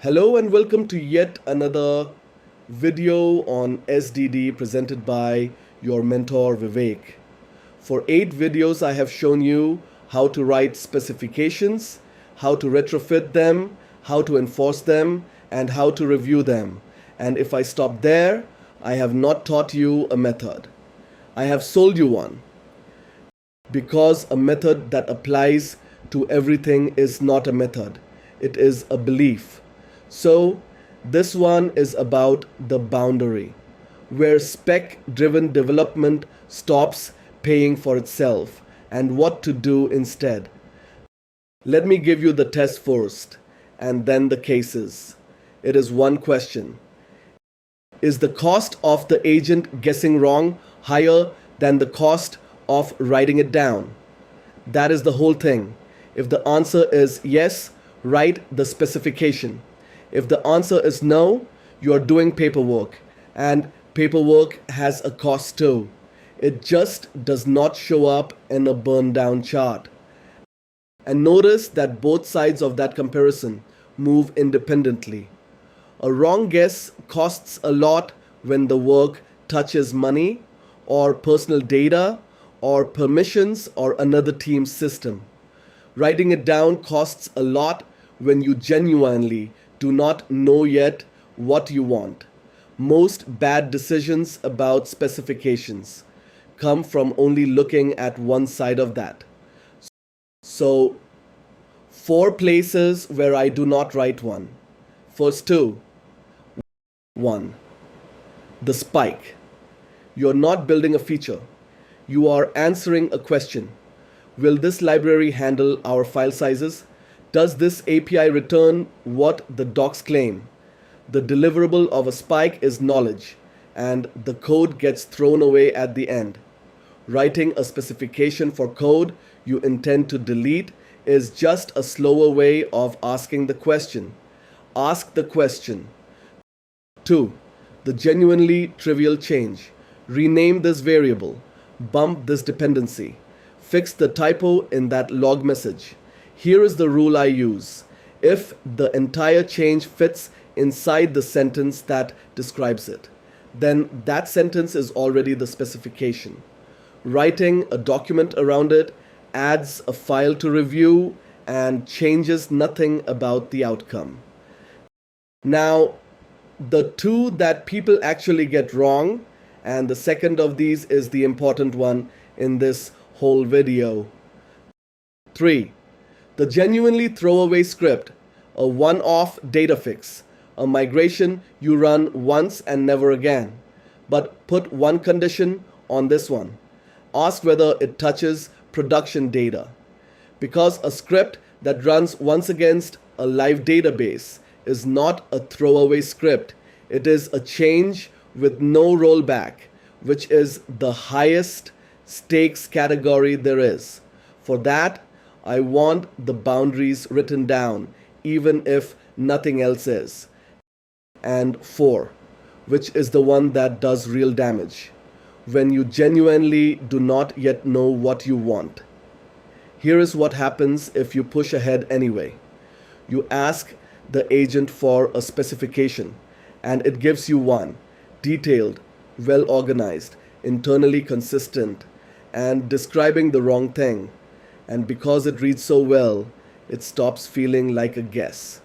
Hello and welcome to yet another video on SDD presented by your mentor Vivek. For 8 videos, I have shown you how to write specifications, how to retrofit them, how to enforce them, and how to review them. And if I stop there, I have not taught you a method. I have sold you one because a method that applies to everything is not a method. It is a belief. So this one is about the boundary, where spec-driven development stops paying for itself and what to do instead. Let me give you the test first and then the cases. It is one question. Is the cost of the agent guessing wrong higher than the cost of writing it down? That is the whole thing. If the answer is yes, write the specification. If the answer is no, you are doing paperwork, and paperwork has a cost too. It just does not show up in a burn down chart. And notice that both sides of that comparison move independently. A wrong guess costs a lot when the work touches money or personal data or permissions or another team's system. Writing it down costs a lot when you genuinely do not know yet what you want. Most bad decisions about specifications come from only looking at one side of that. So, 4 places where I do not write one. First 2. 1. The spike. You're not building a feature. You are answering a question. Will this library handle our file sizes? Does this API return what the docs claim? The deliverable of a spike is knowledge, and the code gets thrown away at the end. Writing a specification for code you intend to delete is just a slower way of asking the question. Ask the question. 2. The genuinely trivial change. Rename this variable. Bump this dependency. Fix the typo in that log message. Here is the rule I use. If the entire change fits inside the sentence that describes it, then that sentence is already the specification. Writing a document around it adds a file to review and changes nothing about the outcome. Now, the 2 that people actually get wrong, and the second of these is the important one in this whole video. 3. The genuinely throwaway script, a one-off data fix, a migration you run once and never again. But put one condition on this one. Ask whether it touches production data. Because a script that runs once against a live database is not a throwaway script. It is a change with no rollback, which is the highest stakes category there is. For that, I want the boundaries written down, even if nothing else is. And 4, which is the one that does real damage, when you genuinely do not yet know what you want. Here is what happens if you push ahead anyway. You ask the agent for a specification, and it gives you one, detailed, well organized, internally consistent, and describing the wrong thing. And because it reads so well, it stops feeling like a guess.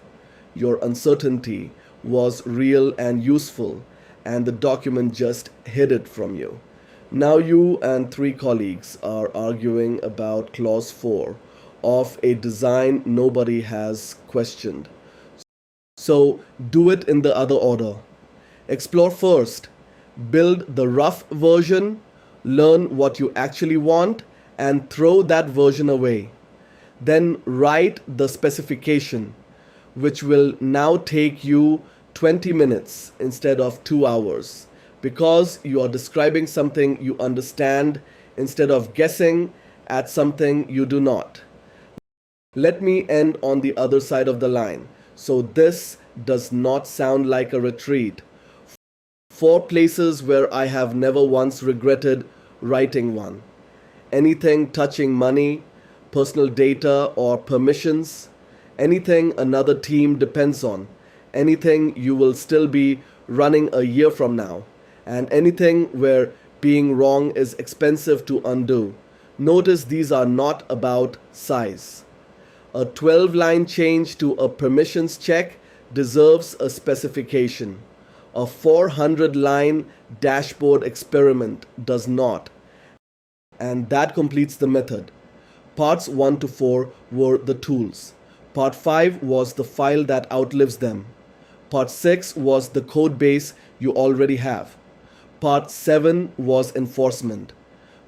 Your uncertainty was real and useful, and the document just hid it from you. Now you and 3 colleagues are arguing about clause 4 of a design nobody has questioned. So do it in the other order. Explore first. Build the rough version, learn what you actually want, and throw that version away. Then write the specification, which will now take you 20 minutes instead of 2 hours, because you are describing something you understand instead of guessing at something you do not. Let me end on the other side of the line, so this does not sound like a retreat. 4 places where I have never once regretted writing one. Anything touching money, personal data or permissions, anything another team depends on, anything you will still be running a year from now, and anything where being wrong is expensive to undo. Notice these are not about size. A 12-line change to a permissions check deserves a specification. A 400-line dashboard experiment does not. And that completes the method. Parts 1 to 4 were the tools. Part 5 was the file that outlives them. Part 6 was the code base you already have. Part 7 was enforcement.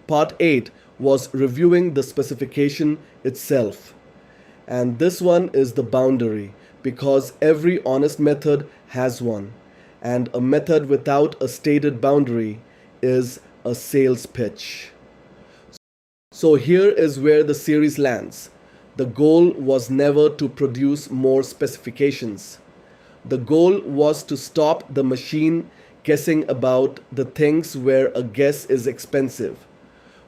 Part 8 was reviewing the specification itself. And this one is the boundary, because every honest method has one. And a method without a stated boundary is a sales pitch. So here is where the series lands. The goal was never to produce more specifications. The goal was to stop the machine guessing about the things where a guess is expensive.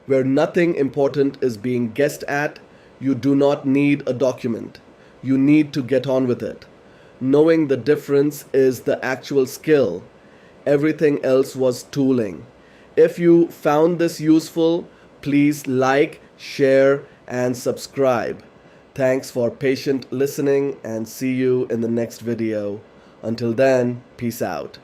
Where nothing important is being guessed at, you do not need a document. You need to get on with it. Knowing the difference is the actual skill. Everything else was tooling. If you found this useful, please like, share, and subscribe. Thanks for patient listening, and see you in the next video. Until then, peace out.